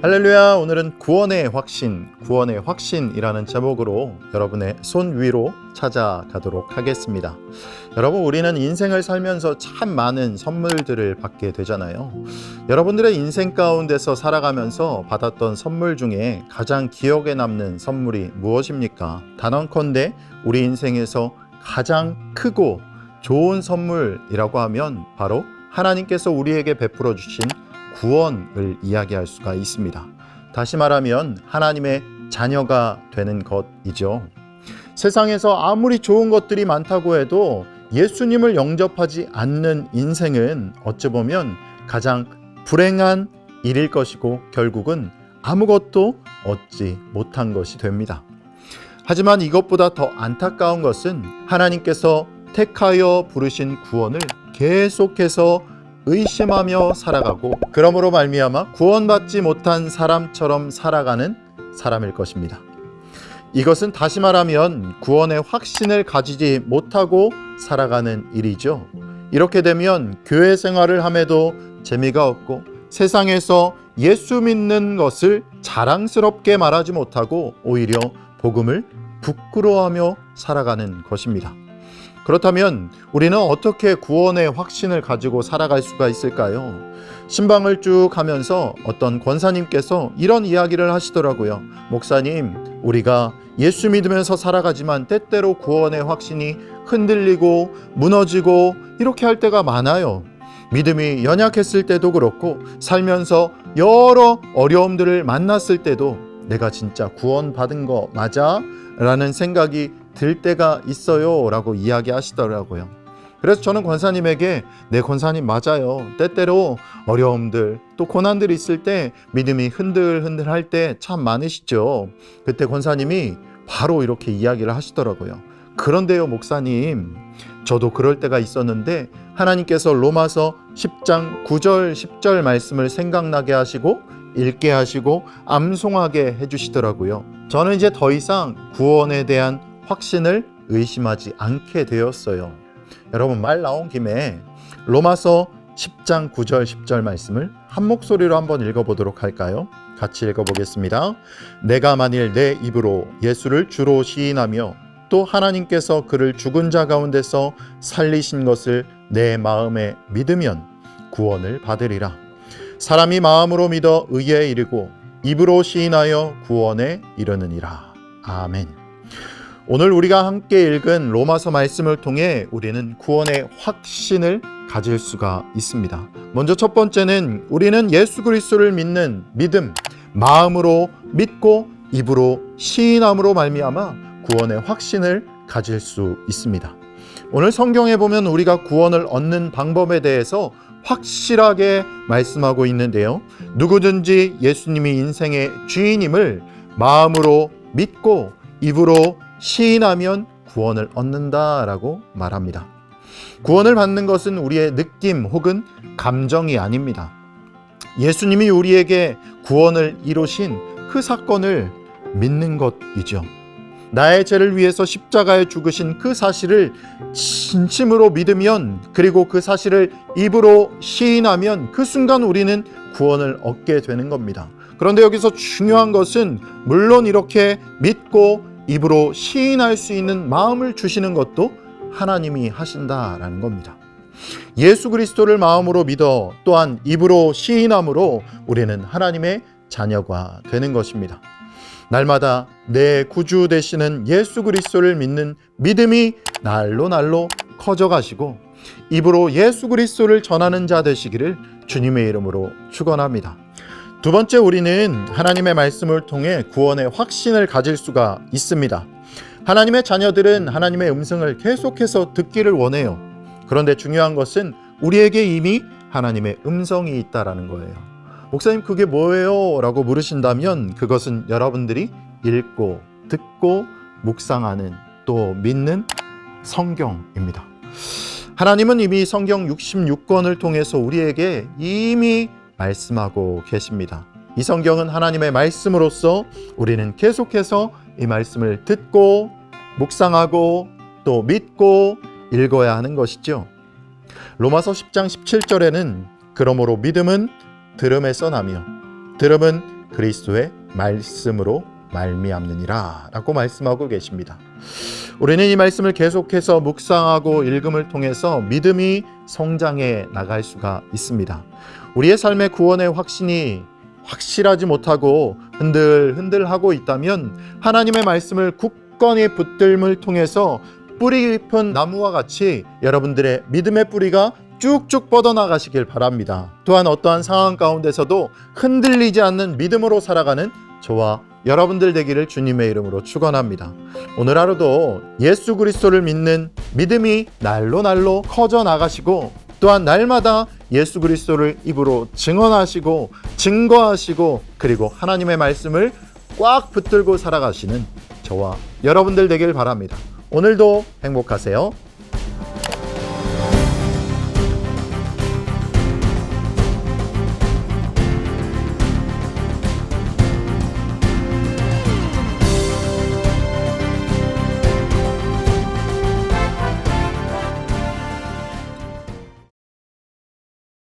할렐루야. 오늘은 구원의 확신이라는 제목으로 여러분의 손 위로 찾아가도록 하겠습니다. 여러분, 우리는 인생을 살면서 참 많은 선물들을 받게 되잖아요. 여러분들의 인생 가운데서 살아가면서 받았던 선물 중에 가장 기억에 남는 선물이 무엇입니까? 단언컨대 우리 인생에서 가장 크고 좋은 선물이라고 하면 바로 하나님께서 우리에게 베풀어 주신 구원을 이야기할 수가 있습니다. 다시 말하면 하나님의 자녀가 되는 것이죠. 세상에서 아무리 좋은 것들이 많다고 해도 예수님을 영접하지 않는 인생은 어찌 보면 가장 불행한 일일 것이고 결국은 아무것도 얻지 못한 것이 됩니다. 하지만 이것보다 더 안타까운 것은 하나님께서 택하여 부르신 구원을 계속해서 의심하며 살아가고 그러므로 말미암아 구원받지 못한 사람처럼 살아가는 사람일 것입니다. 이것은 다시 말하면 구원의 확신을 가지지 못하고 살아가는 일이죠. 이렇게 되면 교회 생활을 함에도 재미가 없고 세상에서 예수 믿는 것을 자랑스럽게 말하지 못하고 오히려 복음을 부끄러워하며 살아가는 것입니다. 그렇다면 우리는 어떻게 구원의 확신을 가지고 살아갈 수가 있을까요? 신방을 쭉 하면서 어떤 권사님께서 이런 이야기를 하시더라고요. 목사님, 우리가 예수 믿으면서 살아가지만 때때로 구원의 확신이 흔들리고 무너지고 이렇게 할 때가 많아요. 믿음이 연약했을 때도 그렇고 살면서 여러 어려움들을 만났을 때도 내가 진짜 구원받은 거 맞아? 라는 생각이 들 때가 있어요 라고 이야기하시더라고요. 그래서 저는 권사님에게 네, 권사님 맞아요. 때때로 어려움들 또 고난들이 있을 때 믿음이 흔들흔들 할 때 참 많으시죠. 그때 권사님이 바로 이렇게 이야기를 하시더라고요. 그런데요 목사님, 저도 그럴 때가 있었는데 하나님께서 로마서 10장 9절 10절 말씀을 생각나게 하시고 읽게 하시고 암송하게 해주시더라고요. 저는 이제 더 이상 구원에 대한 확신을 의심하지 않게 되었어요. 여러분, 말 나온 김에 로마서 10장 9절 10절 말씀을 한 목소리로 한번 읽어보도록 할까요? 같이 읽어보겠습니다. 내가 만일 내 입으로 예수를 주로 시인하며 또 하나님께서 그를 죽은 자 가운데서 살리신 것을 내 마음에 믿으면 구원을 받으리라. 사람이 마음으로 믿어 의에 이르고 입으로 시인하여 구원에 이르느니라. 아멘. 오늘 우리가 함께 읽은 로마서 말씀을 통해 우리는 구원의 확신을 가질 수가 있습니다. 먼저 첫 번째는 우리는 예수 그리스도를 믿는 믿음, 마음으로 믿고 입으로 시인함으로 말미암아 구원의 확신을 가질 수 있습니다. 오늘 성경에 보면 우리가 구원을 얻는 방법에 대해서 확실하게 말씀하고 있는데요. 누구든지 예수님이 인생의 주인임을 마음으로 믿고 입으로 시인하면 구원을 얻는다라고 말합니다. 구원을 받는 것은 우리의 느낌 혹은 감정이 아닙니다. 예수님이 우리에게 구원을 이루신 그 사건을 믿는 것이죠. 나의 죄를 위해서 십자가에 죽으신 그 사실을 진심으로 믿으면, 그리고 그 사실을 입으로 시인하면 그 순간 우리는 구원을 얻게 되는 겁니다. 그런데 여기서 중요한 것은 물론 이렇게 믿고 입으로 시인할 수 있는 마음을 주시는 것도 하나님이 하신다라는 겁니다. 예수 그리스도를 마음으로 믿어 또한 입으로 시인함으로 우리는 하나님의 자녀가 되는 것입니다. 날마다 내 구주 되시는 예수 그리스도를 믿는 믿음이 날로 커져가시고 입으로 예수 그리스도를 전하는 자 되시기를 주님의 이름으로 축원합니다. 두 번째, 우리는 하나님의 말씀을 통해 구원의 확신을 가질 수가 있습니다. 하나님의 자녀들은 하나님의 음성을 계속해서 듣기를 원해요. 그런데 중요한 것은 우리에게 이미 하나님의 음성이 있다라는 거예요. 목사님, 그게 뭐예요? 라고 물으신다면 그것은 여러분들이 읽고 듣고 묵상하는 또 믿는 성경입니다. 하나님은 이미 성경 66권을 통해서 우리에게 이미 말씀하고 계십니다. 이 성경은 하나님의 말씀으로서 우리는 계속해서 이 말씀을 듣고 묵상하고 또 믿고 읽어야 하는 것이죠. 로마서 10장 17절에는 그러므로 믿음은 들음에서 나며 들음은 그리스도의 말씀으로 말미암느니라 라고 말씀하고 계십니다. 우리는 이 말씀을 계속해서 묵상하고 읽음을 통해서 믿음이 성장해 나갈 수가 있습니다. 우리의 삶의 구원의 확신이 확실하지 못하고 흔들흔들하고 있다면 하나님의 말씀을 굳건히 붙들음을 통해서 뿌리 깊은 나무와 같이 여러분들의 믿음의 뿌리가 쭉쭉 뻗어나가시길 바랍니다. 또한 어떠한 상황 가운데서도 흔들리지 않는 믿음으로 살아가는 저와 여러분들 되기를 주님의 이름으로 축원합니다. 오늘 하루도 예수 그리스도를 믿는 믿음이 날로 날로 커져 나가시고 또한 날마다 예수 그리스도를 입으로 증언하시고 증거하시고 그리고 하나님의 말씀을 꽉 붙들고 살아가시는 저와 여러분들 되길 바랍니다. 오늘도 행복하세요.